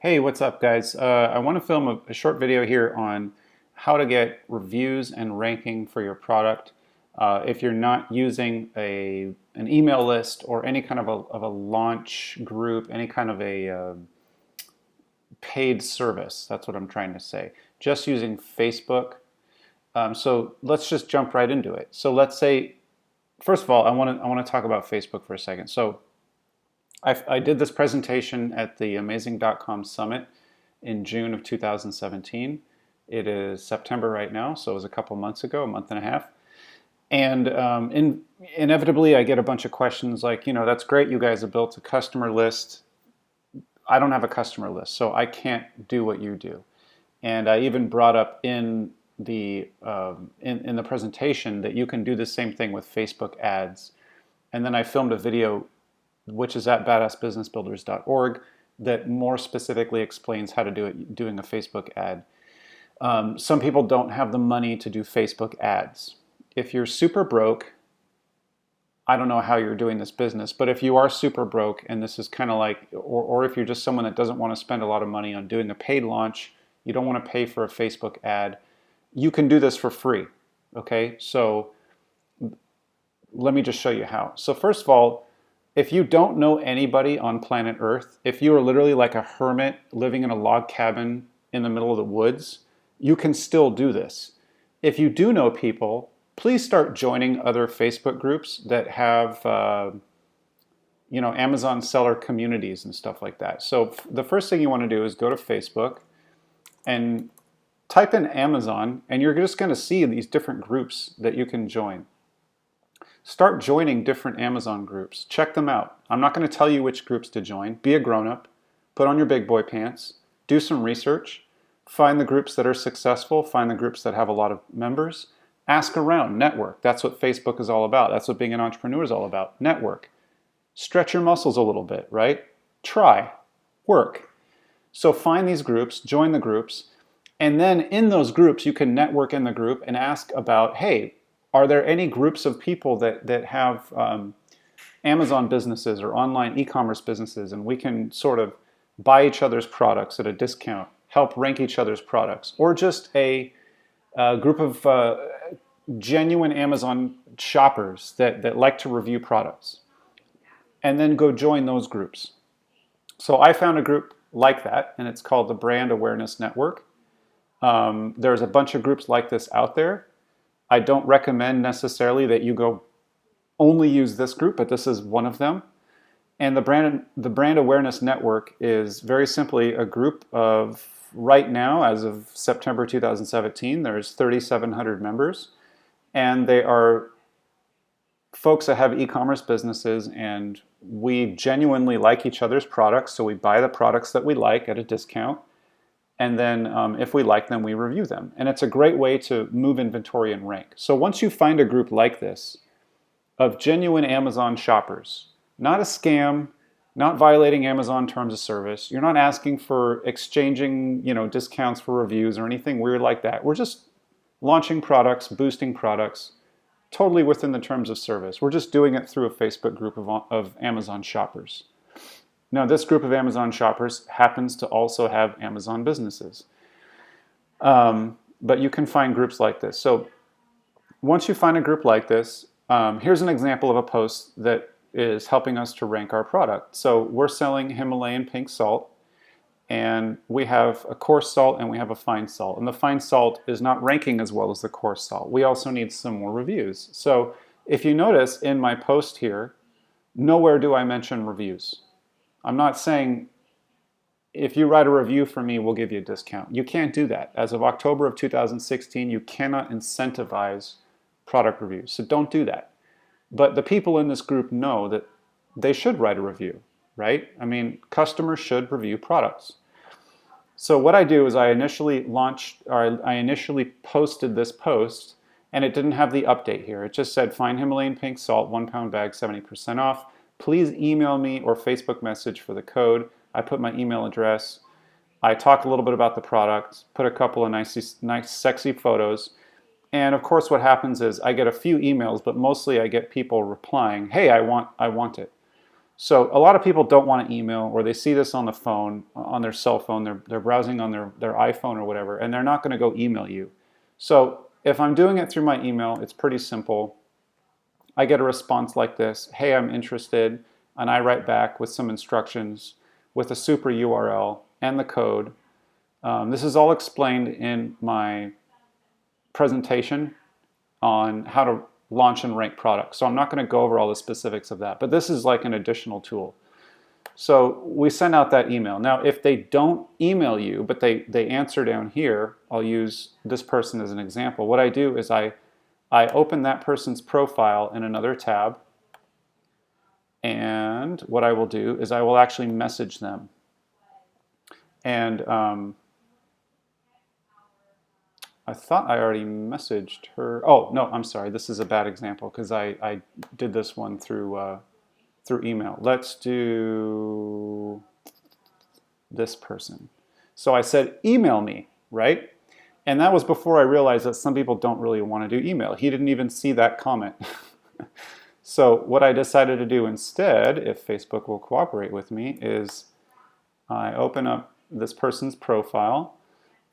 Hey, what's up, guys? I want to film a short video here on how to get reviews and ranking for your product. If you're not using an email list or any kind of a launch group, any kind of a paid service, that's what I'm trying to say. Just using Facebook. So let's just jump right into it. So let's say, first of all, I want to talk about Facebook for a second. So I did this presentation at the Amazing.com Summit in June of 2017. It is September right now, so it was a couple months ago, a month and a half. And inevitably, I get a bunch of questions like, that's great, you guys have built a customer list. I don't have a customer list, so I can't do what you do. And I even brought up in the presentation that you can do the same thing with Facebook ads. And then I filmed a video which is at badassbusinessbuilders.org, that more specifically explains how to do it doing a Facebook ad. Some people don't have the money to do Facebook ads. If you're super broke, I don't know how you're doing this business, but if you are super broke and this is kind of like, or if you're just someone that doesn't want to spend a lot of money on doing a paid launch, you don't want to pay for a Facebook ad, you can do this for free, okay? So let me just show you how. So first of all, if you don't know anybody on planet Earth, if you are literally like a hermit living in a log cabin in the middle of the woods, you can still do this. If you do know people, please start joining other Facebook groups that have Amazon seller communities and stuff like that. So the first thing you want to do is go to Facebook and type in Amazon, and you're just going to see these different groups that you can join. Start joining different Amazon groups. Check them out. I'm not going to tell you which groups to join. Be a grown-up. Put on your big boy pants. Do some research. Find the groups that are successful. Find the groups that have a lot of members. Ask around. Network. That's what Facebook is all about. That's what being an entrepreneur is all about. Network. Stretch your muscles a little bit, right? Try. Work. So find these groups. Join the groups. And then in those groups, you can network in the group and ask about, hey, are there any groups of people that have Amazon businesses or online e-commerce businesses, and we can sort of buy each other's products at a discount, help rank each other's products, or just a group of genuine Amazon shoppers that like to review products, and then go join those groups. So I found a group like that, and it's called the Brand Awareness Network. There's a bunch of groups like this out there. I don't recommend necessarily that you go only use this group, but this is one of them. And the Brand Awareness Network is very simply a group of, right now, as of September 2017, there's 3,700 members. And they are folks that have e-commerce businesses, and we genuinely like each other's products, so we buy the products that we like at a discount. And then if we like them, we review them. And it's a great way to move inventory and rank. So once you find a group like this of genuine Amazon shoppers, not a scam, not violating Amazon terms of service, you're not asking for exchanging discounts for reviews or anything weird like that. We're just launching products, boosting products, totally within the terms of service. We're just doing it through a Facebook group of Amazon shoppers. Now, this group of Amazon shoppers happens to also have Amazon businesses. But you can find groups like this. So once you find a group like this, here's an example of a post that is helping us to rank our product. So we're selling Himalayan pink salt, and we have a coarse salt and we have a fine salt. And the fine salt is not ranking as well as the coarse salt. We also need some more reviews. So if you notice in my post here, nowhere do I mention reviews. I'm not saying if you write a review for me, we'll give you a discount. You can't do that. As of October of 2016, you cannot incentivize product reviews. So don't do that. But the people in this group know that they should write a review, right? I mean, customers should review products. So what I do is I initially posted this post, and it didn't have the update here. It just said, find Himalayan pink salt, 1 pound bag, 70% off. Please email me or Facebook message for the code. I put my email address. I talk a little bit about the product, put a couple of nice, sexy photos. And of course what happens is I get a few emails, but mostly I get people replying, hey, I want it. So a lot of people don't want to email, or they see this on the phone, on their cell phone, they're browsing on their iPhone or whatever, and they're not going to go email you. So if I'm doing it through my email, it's pretty simple. I get a response like this: hey, I'm interested, and I write back with some instructions with a super URL and the code. This is all explained in my presentation on how to launch and rank products. So I'm not going to go over all the specifics of that, but this is like an additional tool. So we send out that email. Now, if they don't email you, but they answer down here, I'll use this person as an example. What I do is I open that person's profile in another tab, and what I will do is I will actually message them. And I thought I already messaged her. Oh, no, I'm sorry. This is a bad example because I did this one through email. Let's do this person. So I said, email me, right? And that was before I realized that some people don't really want to do email. He didn't even see that comment. So what I decided to do instead, if Facebook will cooperate with me, is I open up this person's profile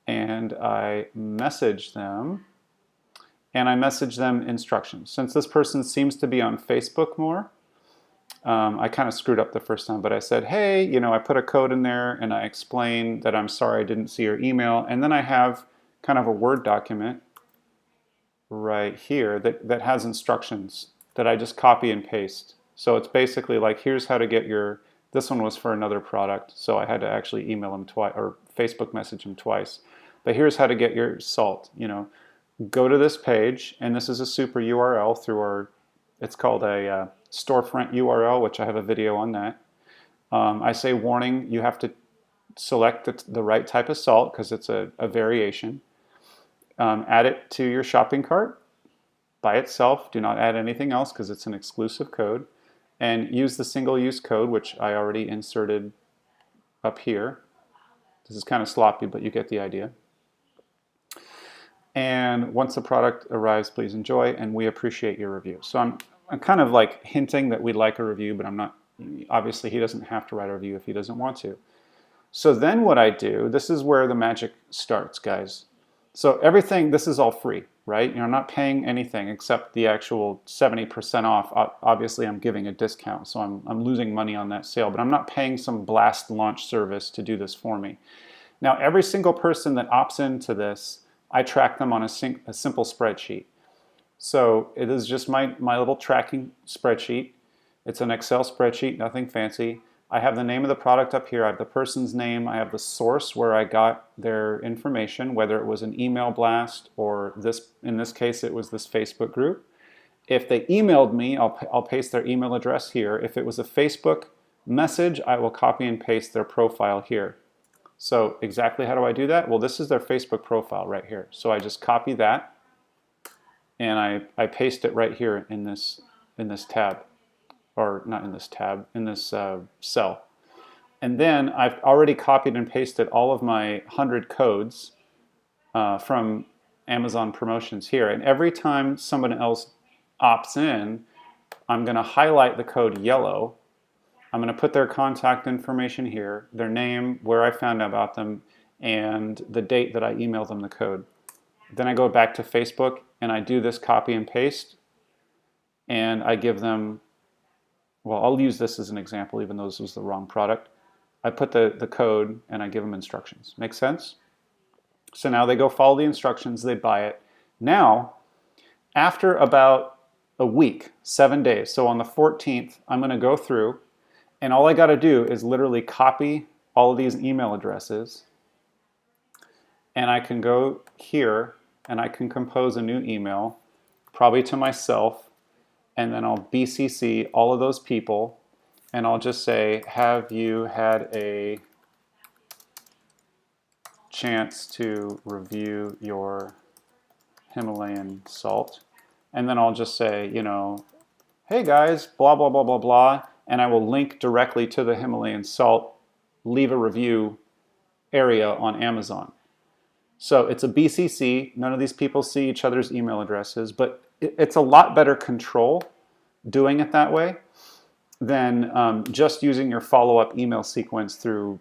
and I message them, and I message them instructions. Since this person seems to be on Facebook more, I kind of screwed up the first time, but I said, hey, you know, I put a code in there and I explained that I'm sorry I didn't see your email, and then I have kind of a Word document right here that has instructions that I just copy and paste. So it's basically like, here's how to get your, this one was for another product, so I had to actually email them twice, or Facebook message them twice. But here's how to get your salt. You know, go to this page, and this is a super URL through our, it's called a storefront URL, which I have a video on that. I say, warning, you have to select the right type of salt because it's a variation. Add it to your shopping cart by itself. Do not add anything else because it's an exclusive code. And use the single-use code, which I already inserted up here. This is kind of sloppy, but you get the idea. And once the product arrives, please enjoy, and we appreciate your review. So I'm kind of like hinting that we'd like a review, but I'm not, obviously he doesn't have to write a review if he doesn't want to. So then what I do, this is where the magic starts, guys. So everything, this is all free, right? You're not paying anything except the actual 70% off. Obviously I'm giving a discount, so I'm losing money on that sale, but I'm not paying some blast launch service to do this for me. Now every single person that opts into this, I track them on a simple spreadsheet. So it is just my little tracking spreadsheet. It's an Excel spreadsheet, nothing fancy. I have the name of the product up here. I have the person's name. I have the source where I got their information, whether it was an email blast or this, in this case, it was this Facebook group. If they emailed me, I'll paste their email address here. If it was a Facebook message, I will copy and paste their profile here. So exactly how do I do that? Well, this is their Facebook profile right here. So I just copy that and I paste it right here in this tab, or not in this tab, in this cell. And then I've already copied and pasted all of my 100 codes from Amazon promotions here. And every time someone else opts in, I'm going to highlight the code yellow. I'm going to put their contact information here, their name, where I found out about them, and the date that I emailed them the code. Then I go back to Facebook and I do this copy and paste, and I give them, well, I'll use this as an example even though this was the wrong product. I put the code and I give them instructions. Make sense? So now they go follow the instructions, they buy it. Now, after about a week, 7 days, so on the 14th, I'm going to go through, and all I got to do is literally copy all of these email addresses, and I can go here and I can compose a new email, probably to myself, and then I'll BCC all of those people, and I'll just say, have you had a chance to review your Himalayan salt? And then I'll just say, you know, hey guys, blah, blah, blah, blah, blah, and I will link directly to the Himalayan salt, leave a review area on Amazon. So it's a BCC. None of these people see each other's email addresses, but it's a lot better control doing it that way. than just using your follow-up email sequence through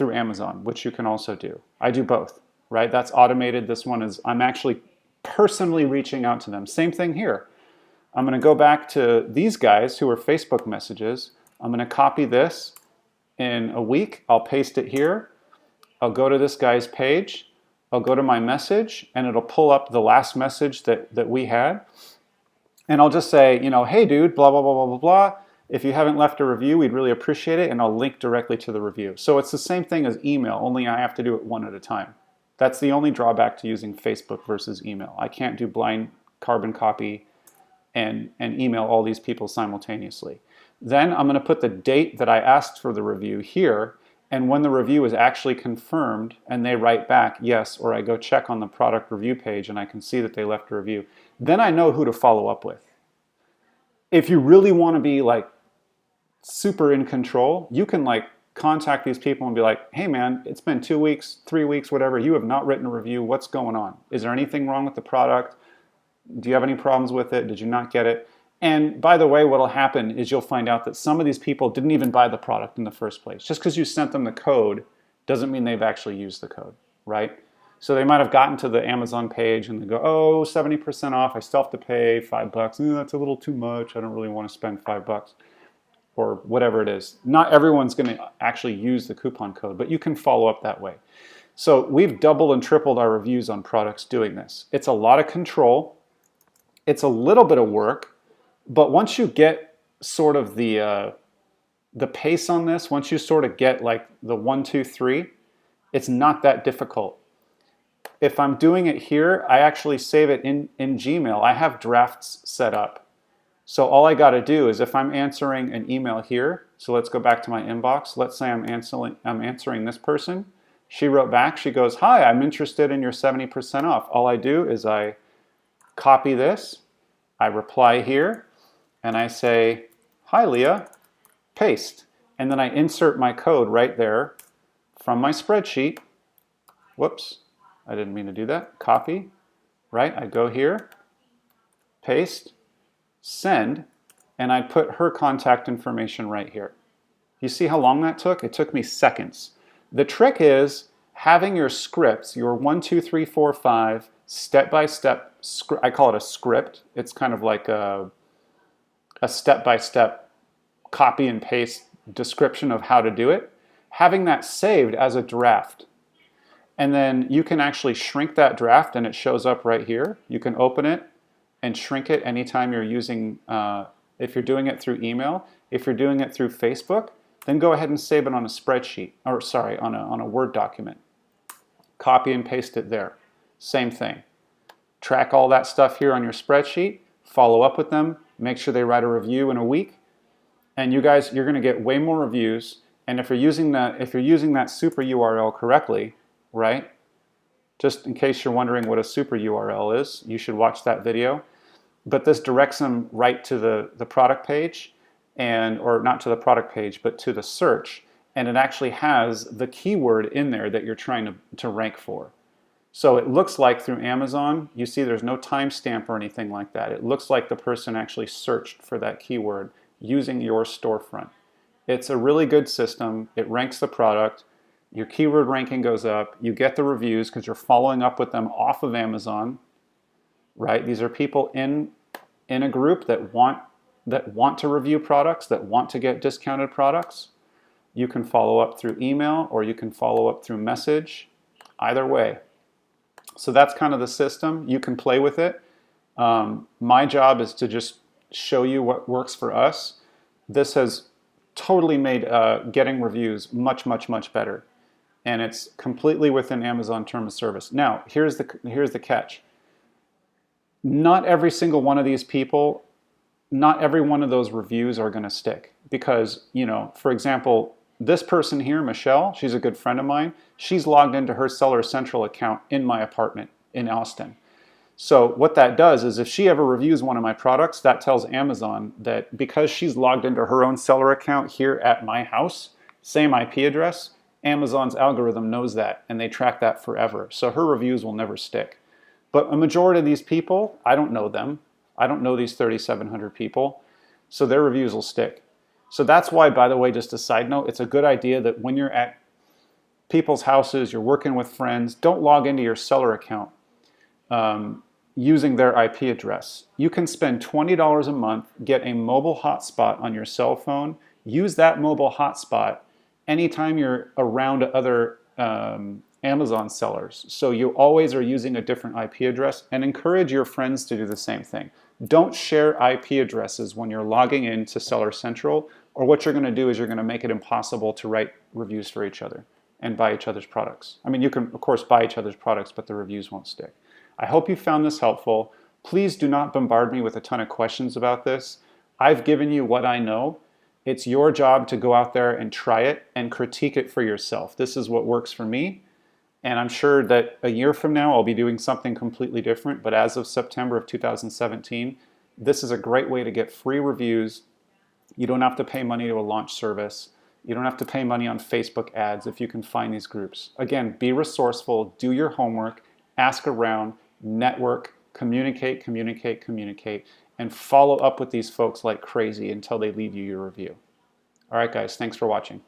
Amazon, which you can also do. I do both, right? That's automated. This one is, I'm actually personally reaching out to them. Same thing here. I'm going to go back to these guys who are Facebook messages. I'm going to copy this in a week. I'll paste it here. I'll go to this guy's page. I'll go to my message, and it'll pull up the last message that we had. And I'll just say, you know, hey dude, blah, blah, blah, blah, blah, blah. If you haven't left a review, we'd really appreciate it. And I'll link directly to the review. So it's the same thing as email, only I have to do it one at a time. That's the only drawback to using Facebook versus email. I can't do blind carbon copy and email all these people simultaneously. Then I'm going to put the date that I asked for the review here. And when the review is actually confirmed and they write back yes, or I go check on the product review page and I can see that they left a review, then I know who to follow up with. If you really want to be like super in control, you can like contact these people and be like, hey man, it's been 2 weeks, 3 weeks, whatever. You have not written a review. What's going on? Is there anything wrong with the product? Do you have any problems with it? Did you not get it? And by the way, what'll happen is you'll find out that some of these people didn't even buy the product in the first place. Just because you sent them the code doesn't mean they've actually used the code, right? So they might have gotten to the Amazon page and they go, oh, 70% off, I still have to pay $5. That's a little too much. I don't really want to spend $5 or whatever it is. Not everyone's going to actually use the coupon code, but you can follow up that way. So we've doubled and tripled our reviews on products doing this. It's a lot of control. It's a little bit of work. But once you get sort of the pace on this, once you sort of get like the 1, 2, 3, it's not that difficult. If I'm doing it here, I actually save it in Gmail. I have drafts set up. So all I got to do is if I'm answering an email here, so let's go back to my inbox. Let's say I'm answering this person. She wrote back, she goes, hi, I'm interested in your 70% off. All I do is I copy this, I reply here, and I say, hi Leah, paste. And then I insert my code right there from my spreadsheet. Whoops, I didn't mean to do that. Copy, right? I go here, paste, send, and I put her contact information right here. You see how long that took? It took me seconds. The trick is having your scripts, your 1, 2, 3, 4, 5, step-by-step, I call it a script. It's kind of like a step-by-step copy and paste description of how to do it, having that saved as a draft. And then you can actually shrink that draft and it shows up right here. You can open it and shrink it anytime you're using, if you're doing it through email. If you're doing it through Facebook, then go ahead and save it on a spreadsheet, or sorry, on a Word document. Copy and paste it there. Same thing. Track all that stuff here on your spreadsheet, follow up with them, make sure they write a review in a week, and you guys, you're going to get way more reviews. And if you're using that super URL correctly, right? Just in case you're wondering what a super URL is, you should watch that video. But this directs them right to the product page, or not to the product page, but to the search, and it actually has the keyword in there that you're trying to rank for. So it looks like through Amazon, you see there's no timestamp or anything like that. It looks like the person actually searched for that keyword using your storefront. It's a really good system. It ranks the product. Your keyword ranking goes up. You get the reviews because you're following up with them off of Amazon, right? These are people in a group that want to review products, that want to get discounted products. You can follow up through email or you can follow up through message. Either way. So that's kind of the system. You can play with it. My job is to just show you what works for us. This has totally made getting reviews much, much, much better. And it's completely within Amazon term of service. Now, here's the catch. Not every single one of these people, not every one of those reviews are going to stick. Because, you know, for example, this person here, Michelle, she's a good friend of mine. She's logged into her Seller Central account in my apartment in Austin. So what that does is if she ever reviews one of my products, that tells Amazon that because she's logged into her own seller account here at my house, same IP address, Amazon's algorithm knows that and they track that forever. So her reviews will never stick. But a majority of these people, I don't know them. I don't know these 3,700 people. So their reviews will stick. So that's why, by the way, just a side note, it's a good idea that when you're at people's houses, you're working with friends, don't log into your seller account using their IP address. You can spend $20 a month, get a mobile hotspot on your cell phone, use that mobile hotspot anytime you're around other Amazon sellers. So you always are using a different IP address, and encourage your friends to do the same thing. Don't share IP addresses when you're logging into Seller Central, or what you're going to do is you're going to make it impossible to write reviews for each other and buy each other's products. I mean, you can, of course, buy each other's products, but the reviews won't stick. I hope you found this helpful. Please do not bombard me with a ton of questions about this. I've given you what I know. It's your job to go out there and try it and critique it for yourself. This is what works for me. And I'm sure that a year from now, I'll be doing something completely different. But as of September of 2017, this is a great way to get free reviews. You don't have to pay money to a launch service. You don't have to pay money on Facebook ads if you can find these groups. Again, be resourceful, do your homework, ask around, network, communicate, communicate, communicate, and follow up with these folks like crazy until they leave you your review. All right, guys, thanks for watching.